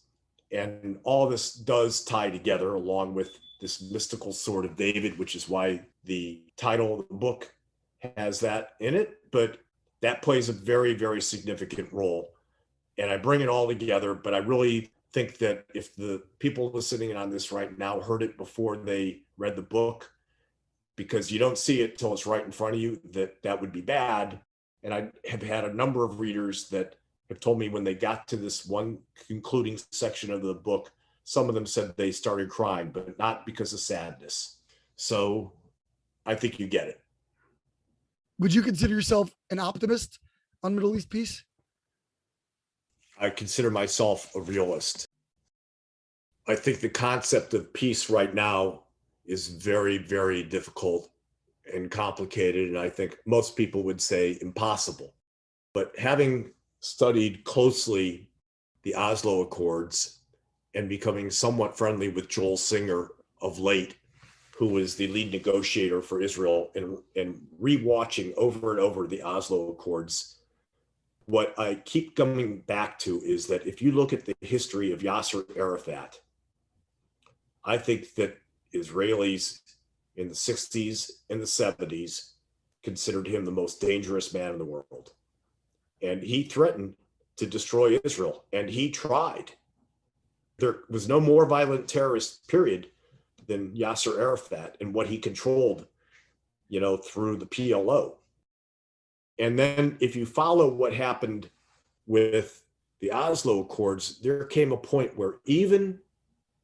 And all this does tie together along with this mystical sword of David, which is why the title of the book has that in it. But that plays a very, very significant role. And I bring it all together, but I really think that if the people listening in on this right now heard it before they read the book, because you don't see it till it's right in front of you, that would be bad. And I have had a number of readers that have told me when they got to this one concluding section of the book, some of them said they started crying, but not because of sadness. So I think you get it. Would you consider yourself an optimist on Middle East peace? I consider myself a realist. I think the concept of peace right now is very, very difficult and complicated, and I think most people would say impossible. But having studied closely the Oslo Accords and becoming somewhat friendly with Joel Singer of late, who was the lead negotiator for Israel, and rewatching over and over the Oslo Accords, what I keep coming back to is that if you look at the history of Yasser Arafat, I think that Israelis in the 60s and the 70s considered him the most dangerous man in the world. And he threatened to destroy Israel, and he tried. There was no more violent terrorist period than Yasser Arafat and what he controlled, through the PLO. And then if you follow what happened with the Oslo Accords, there came a point where even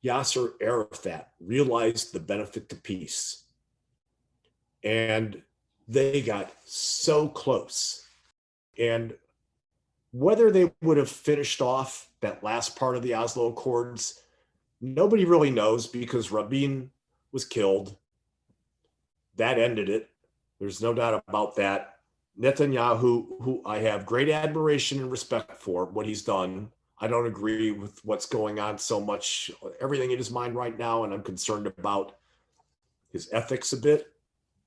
Yasser Arafat realized the benefit to peace. And they got so close. And whether they would have finished off that last part of the Oslo Accords, nobody really knows, because Rabin was killed. That ended it. There's no doubt about that. Netanyahu, who I have great admiration and respect for what he's done, I don't agree with what's going on so much, everything in his mind right now, and I'm concerned about his ethics a bit.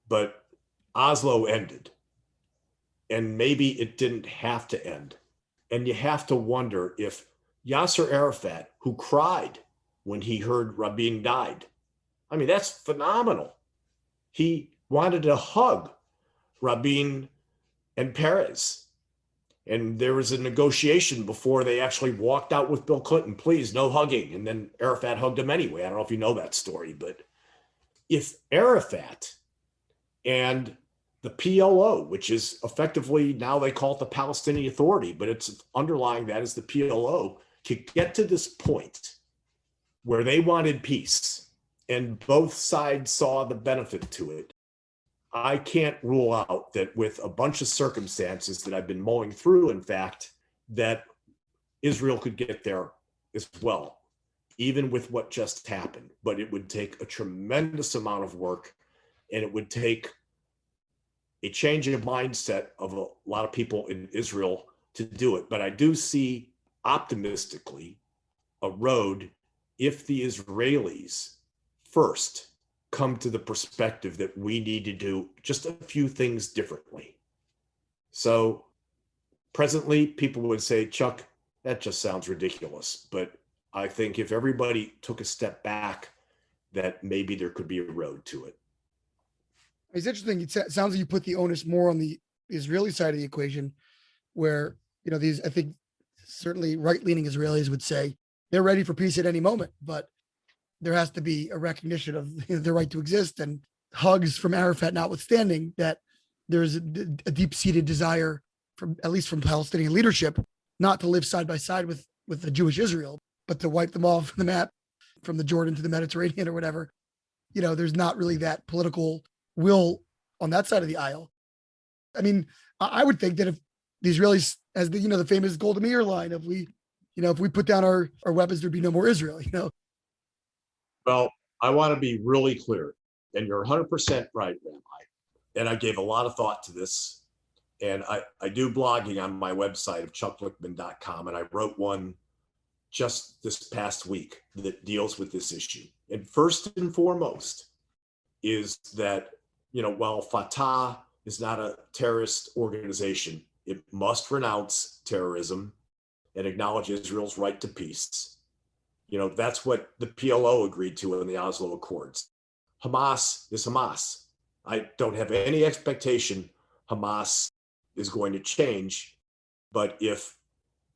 But Oslo ended, and maybe it didn't have to end. And you have to wonder if Yasser Arafat, who cried when he heard Rabin died, I mean, that's phenomenal. He wanted to hug Rabin and Peres. And there was a negotiation before they actually walked out with Bill Clinton, please, no hugging. And then Arafat hugged him anyway. I don't know if you know that story, but if Arafat and the PLO, which is effectively, now they call it the Palestinian Authority, but it's underlying that is the PLO, could get to this point where they wanted peace and both sides saw the benefit to it, I can't rule out that with a bunch of circumstances that I've been mulling through, in fact, that Israel could get there as well, even with what just happened. But it would take a tremendous amount of work, and it would take a change of mindset of a lot of people in Israel to do it. But I do see optimistically a road if the Israelis first come to the perspective that we need to do just a few things differently. So presently, people would say, Chuck, that just sounds ridiculous. But I think if everybody took a step back, that maybe there could be a road to it. It's interesting. It sounds like you put the onus more on the Israeli side of the equation, where, these, I think certainly right-leaning Israelis would say they're ready for peace at any moment, but there has to be a recognition of their right to exist, and hugs from Arafat notwithstanding, that there's a deep-seated desire from, at least from Palestinian leadership, not to live side by side with the Jewish Israel, but to wipe them off the map from the Jordan to the Mediterranean or whatever. There's not really that political will on that side of the aisle. I mean, I would think that if the Israelis, as the famous Golda Meir line of if we put down our weapons, there'd be no more Israel. Well, I want to be really clear, and you're 100% right, Rabbi. And I gave a lot of thought to this. And I do blogging on my website of chucklichtman.com. And I wrote one just this past week that deals with this issue. And first and foremost is that, while Fatah is not a terrorist organization, it must renounce terrorism and acknowledge Israel's right to peace. That's what the PLO agreed to in the Oslo Accords. Hamas is Hamas. I don't have any expectation Hamas is going to change, but if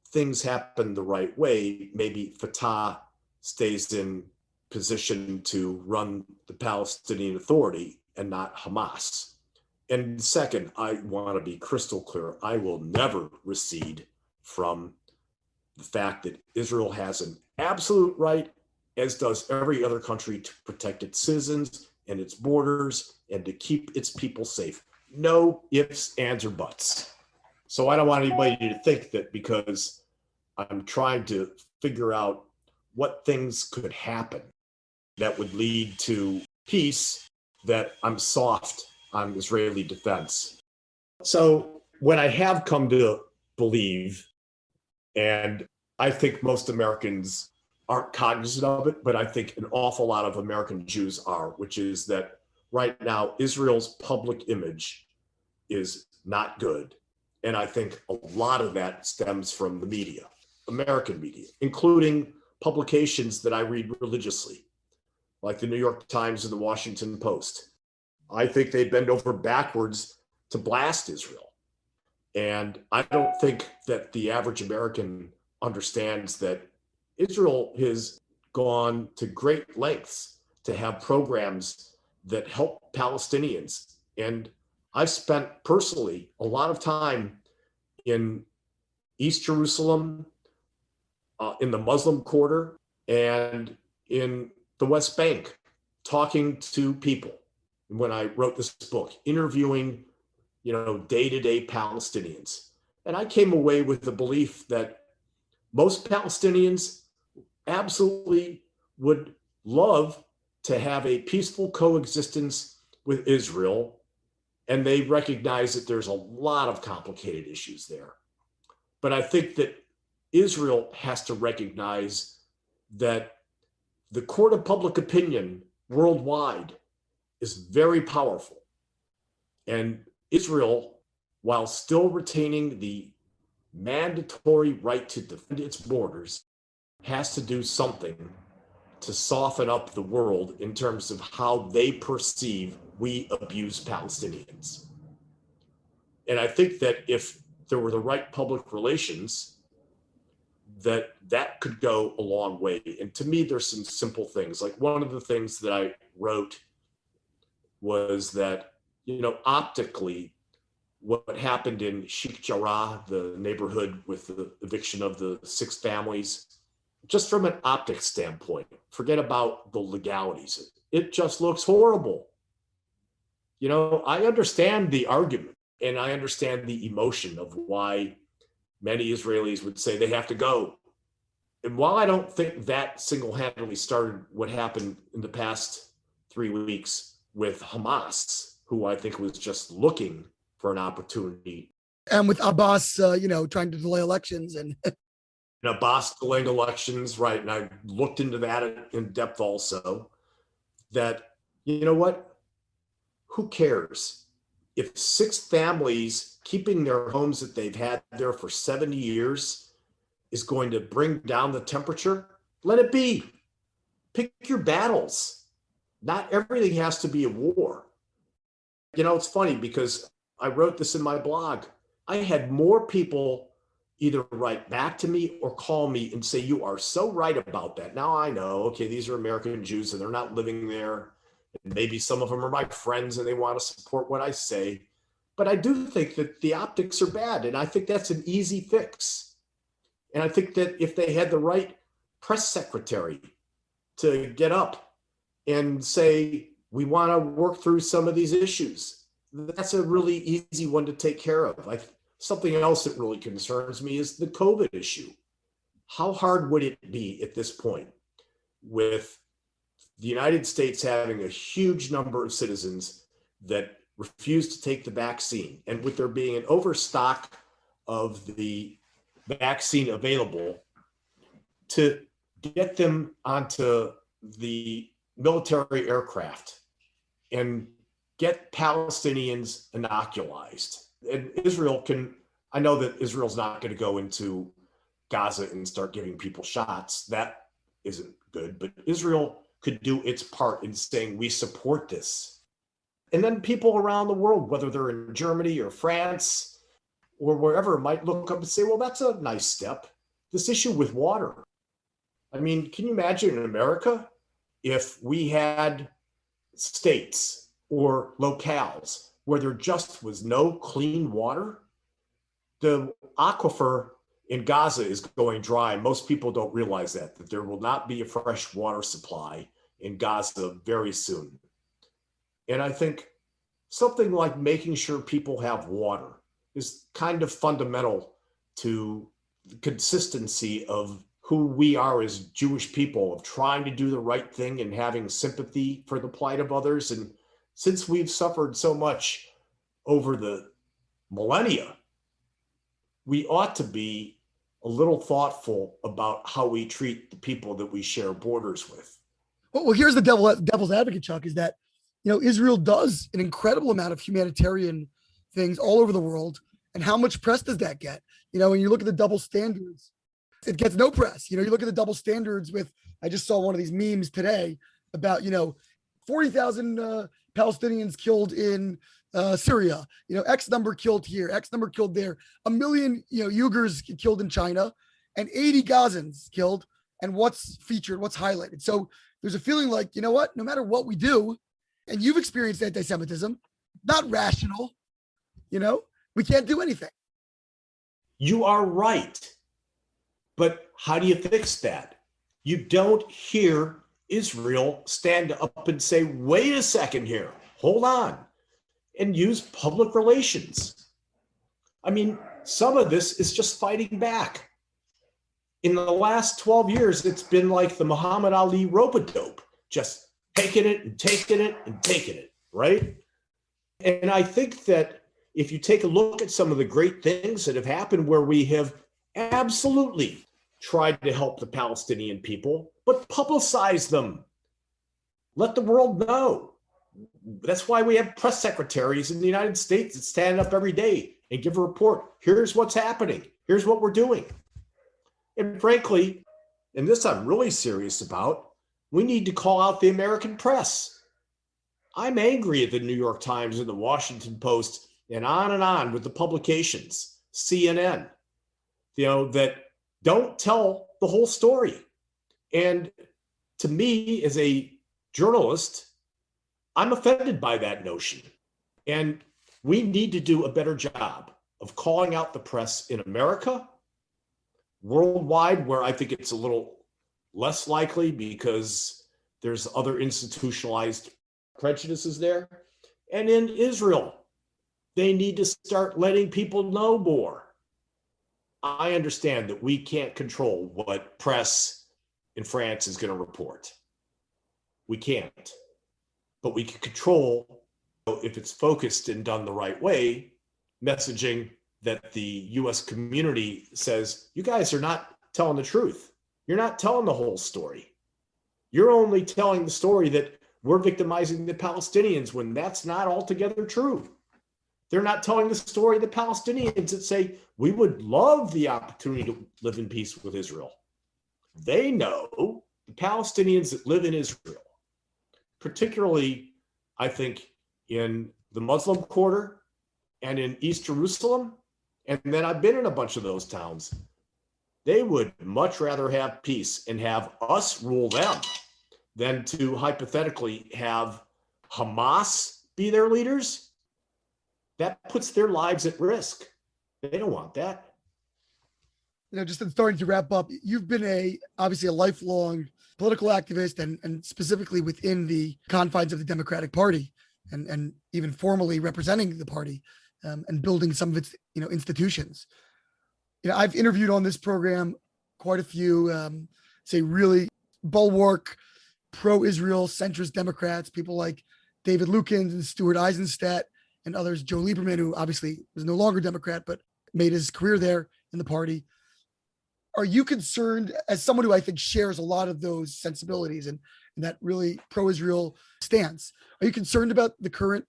things happen the right way, maybe Fatah stays in position to run the Palestinian Authority and not Hamas. And second, I want to be crystal clear. I will never recede from the fact that Israel has an absolute right, as does every other country, to protect its citizens and its borders and to keep its people safe. No ifs, ands, or buts. So I don't want anybody to think that because I'm trying to figure out what things could happen that would lead to peace, that I'm soft on Israeli defense. So when I have come to believe, and I think most Americans aren't cognizant of it, but I think an awful lot of American Jews are, which is that right now Israel's public image is not good. And I think a lot of that stems from the media, American media, including publications that I read religiously, like the New York Times and the Washington Post. I think they bend over backwards to blast Israel. And I don't think that the average American understands that Israel has gone to great lengths to have programs that help Palestinians. And I've spent personally a lot of time in East Jerusalem, in the Muslim quarter, and in the West Bank, talking to people. When I wrote this book, interviewing, day-to-day Palestinians. And I came away with the belief that most Palestinians absolutely would love to have a peaceful coexistence with Israel, and they recognize that there's a lot of complicated issues there. But I think that Israel has to recognize that the court of public opinion worldwide is very powerful. And Israel, while still retaining the mandatory right to defend its borders, has to do something to soften up the world in terms of how they perceive we abuse Palestinians. And I think that if there were the right public relations, that could go a long way. And to me, there's some simple things. Like one of the things that I wrote was that, optically, what happened in Sheikh Jarrah, the neighborhood with the eviction of the 6 families, just from an optics standpoint, forget about the legalities. It just looks horrible. I understand the argument and I understand the emotion of why many Israelis would say they have to go. And while I don't think that single-handedly started what happened in the past 3 weeks with Hamas, who I think was just looking for an opportunity. And with Abbas, trying to delay elections and Abbas delaying elections, right? And I looked into that in depth also, that, what? Who cares? If 6 families keeping their homes that they've had there for 70 years is going to bring down the temperature, let it be. Pick your battles. Not everything has to be a war. It's funny because I wrote this in my blog. I had more people either write back to me or call me and say, you are so right about that. Now I know, okay, these are American Jews and they're not living there. And maybe some of them are my friends and they want to support what I say. But I do think that the optics are bad. And I think that's an easy fix. And I think that if they had the right press secretary to get up and say, we want to work through some of these issues, that's a really easy one to take care of. Something else that really concerns me is the COVID issue. How hard would it be at this point, with the United States having a huge number of citizens that refuse to take the vaccine, and with there being an overstock of the vaccine available, to get them onto the military aircraft and get Palestinians inoculized? And Israel can, I know that Israel's not going to go into Gaza and start giving people shots. That isn't good, but Israel could do its part in saying, we support this. And then people around the world, whether they're in Germany or France or wherever, might look up and say, well, that's a nice step. This issue with water. I mean, can you imagine in America if we had states or locales where there just was no clean water? The aquifer in Gaza is going dry. Most people don't realize that there will not be a fresh water supply in Gaza very soon. And I think something like making sure people have water is kind of fundamental to the consistency of who we are as Jewish people, of trying to do the right thing and having sympathy for the plight of others. And since we've suffered so much over the millennia, we ought to be a little thoughtful about how we treat the people that we share borders with. Well, here's the devil's advocate, Chuck, is that, Israel does an incredible amount of humanitarian things all over the world. And how much press does that get? When you look at the double standards, it gets no press. You look at the double standards with, I just saw one of these memes today about, 40,000 Palestinians killed in Syria, X number killed here, X number killed there, 1 million, Uyghurs killed in China, and 80 Gazans killed. And what's featured, what's highlighted. So there's a feeling like, no matter what we do, and you've experienced anti-Semitism, not rational, we can't do anything. You are right. But how do you fix that? You don't hear Israel stand up and say, wait a second here, hold on, and use public relations. I mean, some of this is just fighting back. In the last 12 years, it's been like the Muhammad Ali rope-a-dope, just taking it and taking it and taking it, right? And I think that if you take a look at some of the great things that have happened where we have absolutely tried to help the Palestinian people, but publicize them. Let the world know. That's why we have press secretaries in the United States that stand up every day and give a report. Here's what's happening. Here's what we're doing. And frankly, and this I'm really serious about, we need to call out the American press. I'm angry at the New York Times and the Washington Post and on with the publications, CNN, that don't tell the whole story. And to me, as a journalist, I'm offended by that notion. And we need to do a better job of calling out the press in America, worldwide, where I think it's a little less likely because there's other institutionalized prejudices there. And in Israel, they need to start letting people know more. I understand that we can't control what press in France is going to report. We can't. But we can control, if it's focused and done the right way, messaging that the US community says, you guys are not telling the truth. You're not telling the whole story. You're only telling the story that we're victimizing the Palestinians, when that's not altogether true. They're not telling the story of the Palestinians that say, we would love the opportunity to live in peace with Israel. They know the Palestinians that live in Israel, particularly, I think, in the Muslim quarter and in East Jerusalem, and then I've been in a bunch of those towns, they would much rather have peace and have us rule them than to hypothetically have Hamas be their leaders. That puts their lives at risk. They don't want that. just in starting to wrap up, you've been obviously a lifelong political activist and specifically within the confines of the Democratic Party and even formally representing the party and building some of its, institutions. I've interviewed on this program quite a few, say really bulwark, pro-Israel centrist Democrats, people like David Lukens and Stuart Eisenstadt and others, Joe Lieberman, who obviously was no longer Democrat, but made his career there in the party. Are you concerned, as someone who I think shares a lot of those sensibilities and that really pro-Israel stance, are you concerned about the current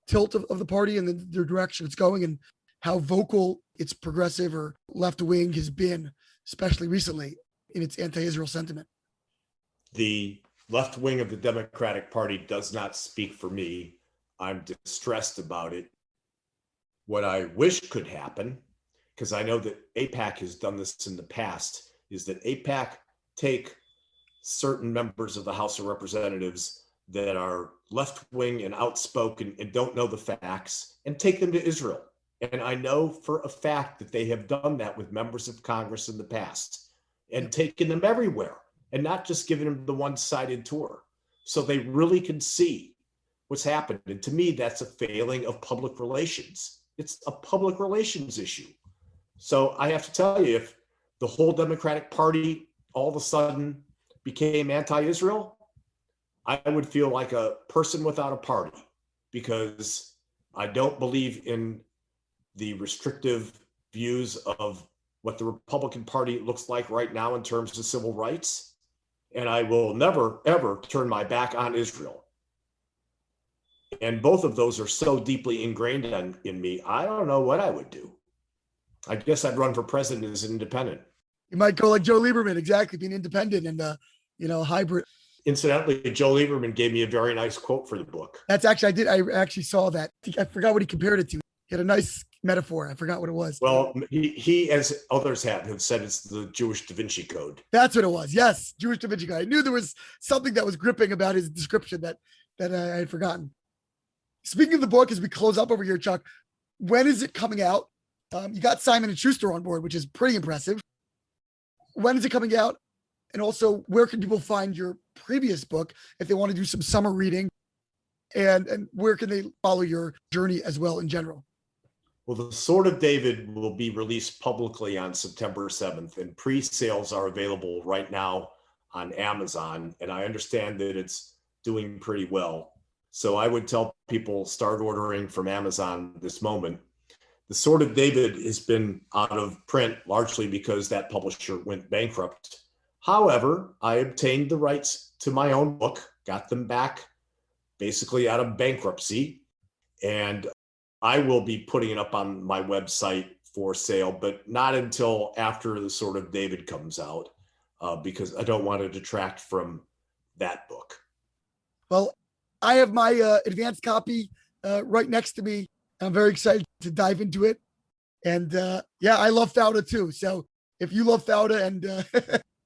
tilt of the party and the direction it's going and how vocal its progressive or left wing has been, especially recently in its anti-Israel sentiment? The left wing of the Democratic Party does not speak for me. I'm distressed about it. What I wish could happen, because I know that AIPAC has done this in the past, is that AIPAC take certain members of the House of Representatives that are left-wing and outspoken and don't know the facts and take them to Israel. And I know for a fact that they have done that with members of Congress in the past and taken them everywhere and not just giving them the one-sided tour. So they really can see what's happened. And to me, that's a failing of public relations. It's a public relations issue. So I have to tell you, if the whole Democratic Party all of a sudden became anti-Israel, I would feel like a person without a party, because I don't believe in the restrictive views of what the Republican Party looks like right now in terms of civil rights. And I will never, ever turn my back on Israel. And both of those are so deeply ingrained in me, I don't know what I would do. I guess I'd run for president as an independent. You might go like Joe Lieberman, exactly, being independent and, hybrid. Incidentally, Joe Lieberman gave me a very nice quote for the book. That's actually, I actually saw that. I forgot what he compared it to. He had a nice metaphor. I forgot what it was. Well, he as others have said, it's the Jewish Da Vinci Code. That's what it was. Yes, Jewish Da Vinci Code. I knew there was something that was gripping about his description that I had forgotten. Speaking of the book, as we close up over here, Chuck, when is it coming out? You got Simon & Schuster on board, which is pretty impressive. When is it coming out? And also, where can people find your previous book if they want to do some summer reading? And where can they follow your journey as well in general? Well, The Sword of David will be released publicly on September 7th, and pre-sales are available right now on Amazon. And I understand that it's doing pretty well. So I would tell people, start ordering from Amazon this moment. The Sword of David has been out of print largely because that publisher went bankrupt. However, I obtained the rights to my own book, got them back basically out of bankruptcy, and I will be putting it up on my website for sale, but not until after The Sword of David comes out, because I don't want to detract from that book. Well, I have my advanced copy right next to me. I'm very excited to dive into it. And I love Fauda too. So if you love Fauda and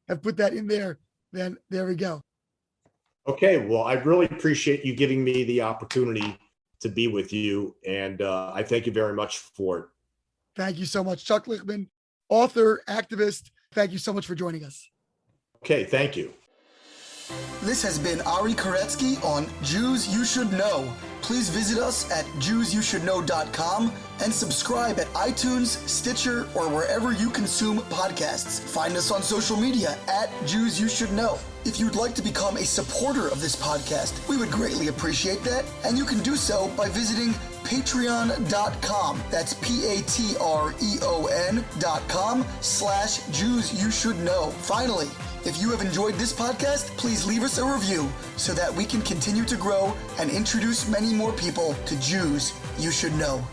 have put that in there, then there we go. Okay. Well, I really appreciate you giving me the opportunity to be with you. And I thank you very much for it. Thank you so much, Chuck Lichtman, author, activist. Thank you so much for joining us. Okay. Thank you. This has been Ari Koretsky on Jews You Should Know. Please visit us at JewsYouShouldKnow.com and subscribe at iTunes, Stitcher, or wherever you consume podcasts. Find us on social media at Jews You Should Know. If you'd like to become a supporter of this podcast, we would greatly appreciate that, and you can do so by visiting patreon.com. That's patreon.com/Jews You Should Know. Finally, if you have enjoyed this podcast, please leave us a review so that we can continue to grow and introduce many more people to Jews You Should Know.